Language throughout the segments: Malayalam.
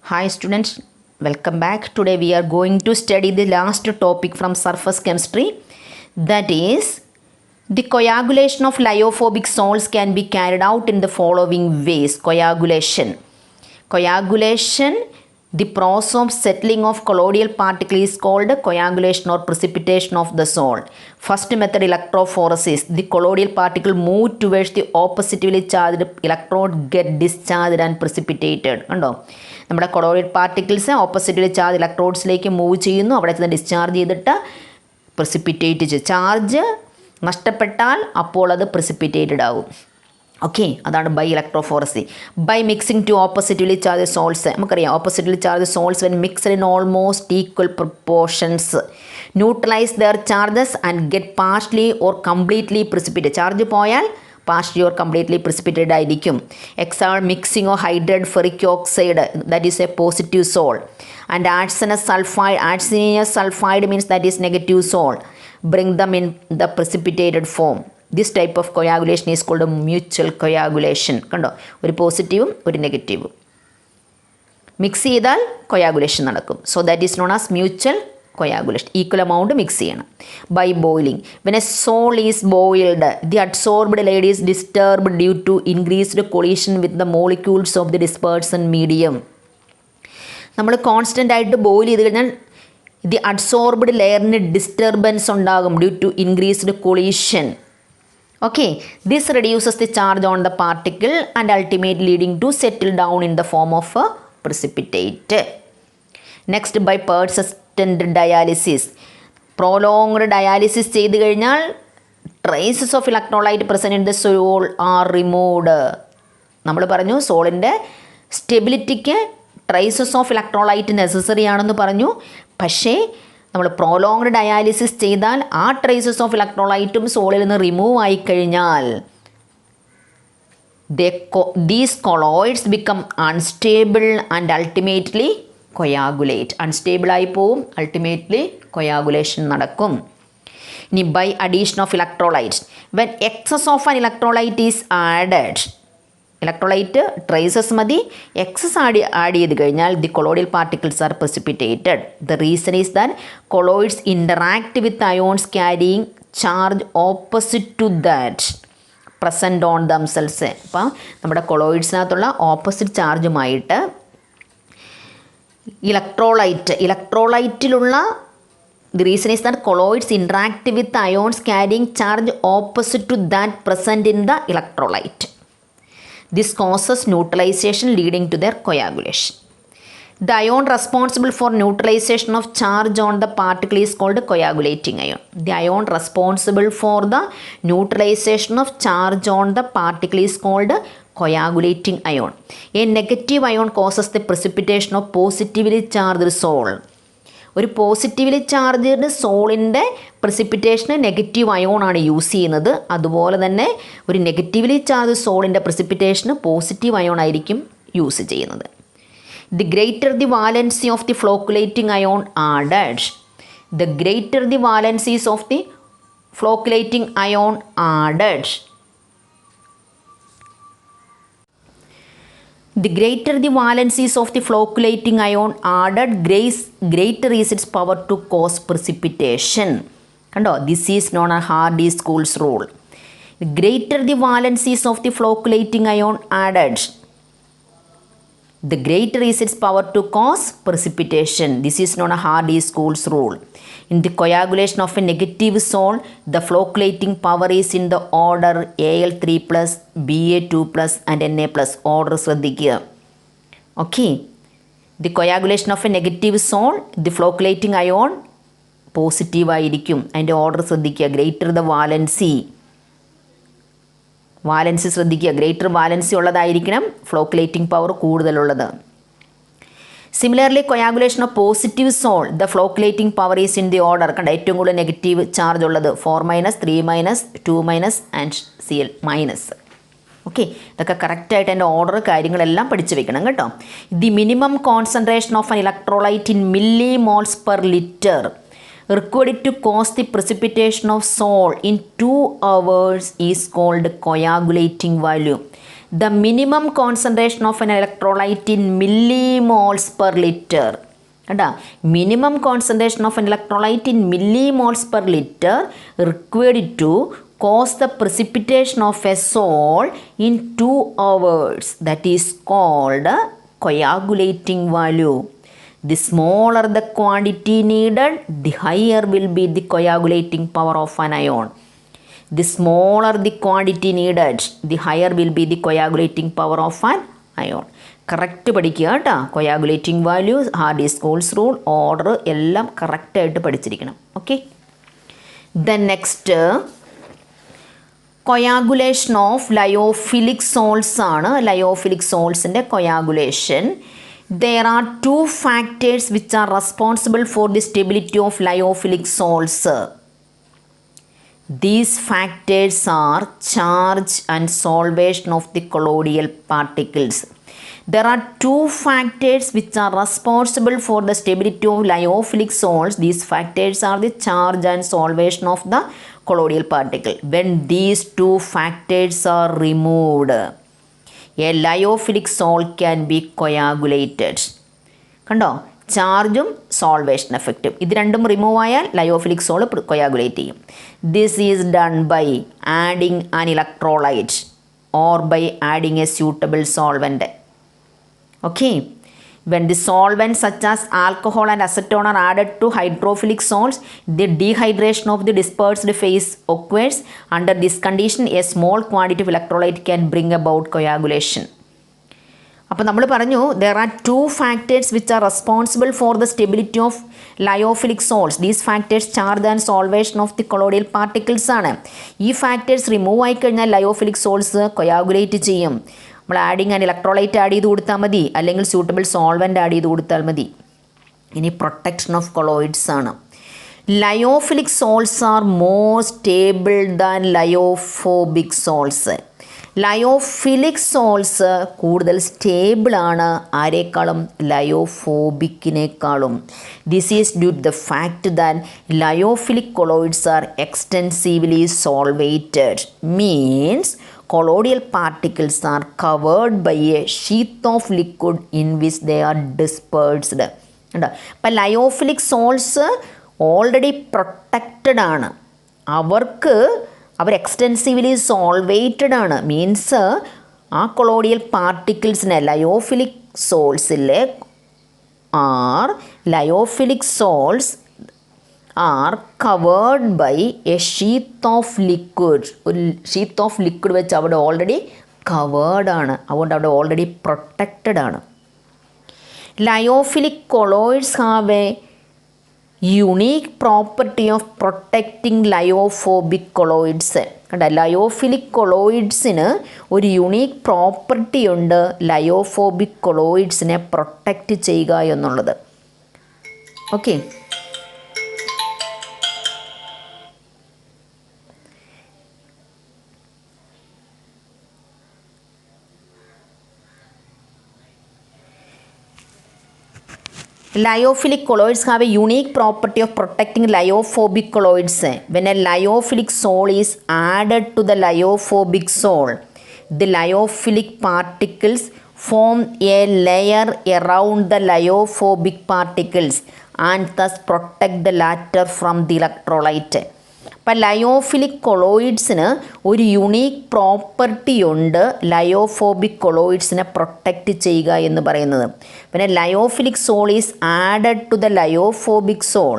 Hi students, welcome back. Today we are going to study the last topic from surface chemistry, that is the coagulation of lyophobic salts can be carried out in the following ways. Coagulation, the process of settling of colloidal particle is called coagulation or precipitation of the salt. First method, electrophoresis. The colloidal particle move towards the oppositively charged electrode, get discharged and precipitated. കണ്ടോ, നമ്മുടെ കൊളോയിഡ് പാർട്ടിക്കിൾസ് ഓപ്പോസിറ്റിൽ ചാർജ് ഇലക്ട്രോഡ്സിലേക്ക് മൂവ് ചെയ്യുന്നു, അവിടെ ചെന്ന് ഡിസ്ചാർജ് ചെയ്തിട്ട് പ്രിസിപ്പിറ്റേറ്റ് ചെയ്യും. ചാർജ് നഷ്ടപ്പെട്ടാൽ അപ്പോൾ അത് പ്രിസിപ്പിറ്റേറ്റഡ് ആവും. ഓക്കെ, അതാണ് by electrophoresis. By mixing two oppositely charge sols. നമുക്കറിയാം oppositely charge sols when mixed in almost equal proportions neutralize their charges and get partially or completely precipitate. Charge പോയാൽ partially or completely precipitated ആയിരിക്കും. Example, mixing of hydrated ferric oxide, that is a positive salt, and arsenous sulfide. Arsenous sulfide means that is negative salt. Bring them in the precipitated form. This type of coagulation is called a mutual coagulation. കണ്ടോ, ഒരു പോസിറ്റീവും ഒരു നെഗറ്റീവും മിക്സ് ചെയ്താൽ coagulation നടക്കും. So that is known as mutual coagulation. Equal amount mix ചെയ്യണം. By boiling, when a salt is boiled, the adsorbed layer is disturbed due to increased collision with the molecules of the dispersion medium. നമ്മൾ കോൺസ്റ്റൻ്റ് ആയിട്ട് ബോയിൽ ചെയ്ത് കഴിഞ്ഞാൽ ദി അഡ്സോർബ്ഡ് ലെയറിന് ഡിസ്റ്റർബൻസ് ഉണ്ടാകും due to increased collision. Okay, this reduces the charge on the particle and ultimate leading to settle down in the form of a precipitate. Next, by persistent dialysis. Prolonged dialysis ചെയ്ത് കഴിഞ്ഞാൽ traces of electrolyte present in the sol are removed. നമ്മൾ പറഞ്ഞു സോളിൻ്റെ സ്റ്റെബിലിറ്റിക്ക് ട്രേസസ് ഓഫ് ഇലക്ട്രോലൈറ്റ് നെസസറി ആണെന്ന് പറഞ്ഞു. പക്ഷേ നമ്മൾ പ്രോലോങ്ഡ് ഡയാലിസിസ് ചെയ്താൽ ആ ട്രേസസ് ഓഫ് ഇലക്ട്രോലൈറ്റും സോളിൽ നിന്ന് റിമൂവ് ആയിക്കഴിഞ്ഞാൽ these colloids become unstable and ultimately coagulate. Unstable ആയി പോവും, അൾട്ടിമേറ്റ്ലി കൊയാഗുലേഷൻ നടക്കും. ഇനി by addition of electrolyte. When excess of an electrolyte is added, electrolyte traces മതി, എക്സസ് ആഡ് ചെയ്ത് കഴിഞ്ഞാൽ the colloidal particles are precipitate. The reason is that colloids interact with ions carrying charge opposite to that present on themselves. അപ്പം നമ്മുടെ കൊളോയിഡ്സിനകത്തുള്ള ഓപ്പോസിറ്റ് ചാർജുമായിട്ട് ഇലക്ട്രോലൈറ്റിലുള്ള the reason is that colloids interact with ions carrying charge opposite to that present in the electrolyte. This causes neutralisation leading to their coagulation. The ion responsible for neutralization of charge on the particle is called coagulating ion. The ion responsible for the neutralization of charge on the particle is called coagulating ion. A negative ion causes the precipitation of positively charged sol. ഒരു പോസിറ്റീവ്ലി ചാർജ്ഡ് സോളിൻ്റെ പ്രിസിപ്പിറ്റേഷന് നെഗറ്റീവ് അയോൺ ആണ് യൂസ് ചെയ്യുന്നത്. അതുപോലെ തന്നെ ഒരു നെഗറ്റീവ്ലി ചാർജ്ഡ് സോളിൻ്റെ പ്രിസിപ്പിറ്റേഷന് പോസിറ്റീവ് അയോൺ ആയിരിക്കും യൂസ് ചെയ്യുന്നത്. The greater the valency of the flocculating ion added, the greater the valencies of the flocculating ion added, the greater the valencies of the flocculating ion added, greater is its power to cause precipitation. കണ്ടോ, this is known as Hardy-School's rule. The greater the valencies of the flocculating ion added, the greater is its power to cause precipitation. This is known as Hardy-School's rule. In the coagulation of a negative salt, the flocculating power is in the order Al3+, Ba2+, and Na+. Order ശ്രദ്ധിക്കുക. Okay. The coagulation of a negative salt, the flocculating ion positive ആയിരിക്കും. അതിൻ്റെ ഓർഡർ ശ്രദ്ധിക്കുക. ഗ്രേറ്റർ ദ വാലൻസി ശ്രദ്ധിക്കുക. ഗ്രേറ്റർ വാലൻസി ഉള്ളതായിരിക്കണം ഫ്ലോക്കുലേറ്റിംഗ് പവർ കൂടുതലുള്ളത്. Similarly coagulation of positive sol, the flocculating power is in the order. കണ്ട, ഏറ്റവും കൂടുതൽ നെഗറ്റീവ് ചാർജ് ഉള്ളത് 4-, 3-, 2- ആൻഡ് Cl-. ഓക്കെ, ഇതൊക്കെ കറക്റ്റായിട്ട് എൻ്റെ ഓർഡർ കാര്യങ്ങളെല്ലാം പഠിച്ചു വെക്കണം കേട്ടോ. The minimum concentration of an electrolyte in millimoles per litre required to cause the precipitation of salt in 2 hours is called coagulating volume. the minimum concentration of an electrolyte in millimoles per liter. കേട്ടോ, minimum concentration of an electrolyte in millimoles per litre required to cause the precipitation of a salt in 2 hours. That is called coagulating value. The smaller the quantity needed, the higher will be the coagulating power of an ion. The smaller the quantity needed, the higher will be the coagulating power of an ion. Correct പഠിക്കുക കേട്ടോ. Coagulating value, Hardy Schulze rule, order എല്ലാം കറക്റ്റായിട്ട് പഠിച്ചിരിക്കണം. Okay. Then next coagulation of lyophilic sols ആണ്. ലയോഫിലിക് സോൾട്സിൻ്റെ coagulation. There are 2 factors which are responsible for the stability of lyophilic salts. These factors are charge and solvation of the colloidal particles. There are 2 factors which are responsible for the stability of lyophilic salts. These factors are the charge and solvation of the colloidal particle. When these 2 factors are removed, a lyophilic salt can be coagulated. കണ്ടോ, ചാർജും സോൾവേഷൻ എഫക്റ്റും ഇത് രണ്ടും റിമൂവ് ആയാൽ ലയോഫിലിക് സോൾട്ട് കൊയാഗുലേറ്റ് ചെയ്യും. This is done by adding an electrolyte or by adding a suitable solvent. Okay, when the solvents such as alcohol and acetone are added to hydrophilic salts, the dehydration of the dispersed phase occurs. Under this condition, a small quantity of electrolyte can bring about coagulation. അപ്പോൾ നമ്മൾ പറഞ്ഞു, there are 2 factors which are responsible for the stability of lyophilic salts. These factors charge and solvation of the colloidal particles ആണ്. ഈ ഫാക്ടേഴ്സ് റിമൂവ് ആയിക്കഴിഞ്ഞാൽ ലയോഫിലിക് സോൾട്സ് കൊയാഗുലേറ്റ് ചെയ്യും. നമ്മൾ ആഡിങ് ആൻഡ് ഇലക്ട്രോലൈറ്റ് ആഡ് ചെയ്ത് കൊടുത്താൽ മതി, അല്ലെങ്കിൽ സ്യൂട്ടബിൾ സോൾവെൻ്റ് ആഡ് ചെയ്ത് കൊടുത്താൽ മതി. ഇനി പ്രൊട്ടക്ഷൻ ഓഫ് കൊളോയിഡ്സ് ആണ്. Lyophilic sols are more stable than lyophobic sols. Lyophilic sols കൂടുതൽ സ്റ്റേബിളാണ് ആരേക്കാളും? ലയോഫോബിക്കിനേക്കാളും. This is due to the fact that lyophilic colloids are extensively solvated. Means colloidal particles are covered by a sheath of liquid in which they are dispersed. അപ്പോൾ ലയോഫിലിക് സോൾട്സ് ഓൾറെഡി പ്രൊട്ടക്റ്റഡ് ആണ്. അവർ എക്സ്റ്റെൻസീവ്ലി സോൾവേറ്റഡ് ആണ്. മീൻസ് ആ കൊളോഡിയൽ പാർട്ടിക്കിൾസിനെ ലയോഫിലിക് സോൾട്സിലെ lyophilic sols are covered by a sheath of liquid. ഒരു ഷീത്ത് ഓഫ് ലിക്വിഡ് വെച്ച് അവിടെ ഓൾറെഡി കവേർഡ് ആണ്, അതുകൊണ്ട് അവിടെ ഓൾറെഡി പ്രൊട്ടക്റ്റഡ് ആണ്. Lyophilic colloids have a unique property of protecting lyophobic colloids. കണ്ട, ലയോഫിലിക് കൊളോയിഡ്സിന് ഒരു യുണീക്ക് പ്രോപ്പർട്ടി ഉണ്ട്, ലയോഫോബിക് കൊളോയിഡ്സിനെ പ്രൊട്ടക്റ്റ് ചെയ്യുക എന്നുള്ളത്. Okay. Lyophilic colloids have a unique property of protecting lyophobic colloids. When a lyophilic sol is added to the lyophobic sol, the lyophilic particles form a layer around the lyophobic particles and thus protect the latter from the electrolyte. അപ്പം ലയോഫിലിക് കൊളോയിഡ്സിന് ഒരു യുണീക്ക് പ്രോപ്പർട്ടി ഉണ്ട് ലയോഫോബിക് കൊളോയിഡ്സിനെ പ്രൊട്ടക്റ്റ് ചെയ്യുക എന്ന് പറയുന്നത്. പിന്നെ lyophilic sol is added to the lyophobic sol.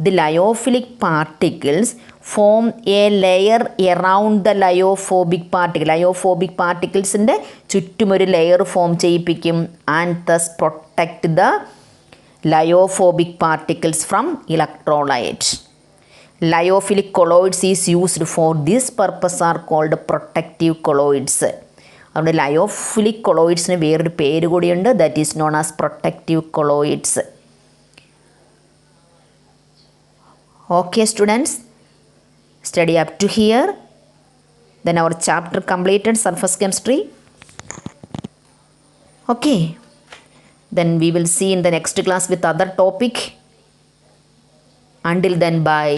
The lyophilic particles form a layer around the lyophobic particle. Lyophobic പാർട്ടിക്കിൾസിൻ്റെ ചുറ്റുമൊരു ലെയർ ഫോം ചെയ്യിപ്പിക്കും. And thus protect the lyophobic particles from electrolyte. Lyophilic colloids is used for this purpose are called protective colloids. അതുകൊണ്ട് ലയോഫിലിക് കൊളോയിഡ്സിന് വേറൊരു പേര് കൂടിയുണ്ട്, that is known as protective colloids. Okay students, study up to here. Then our chapter completed, surface chemistry. Okay. Then we will see in the next class with other topic. Until then, bye.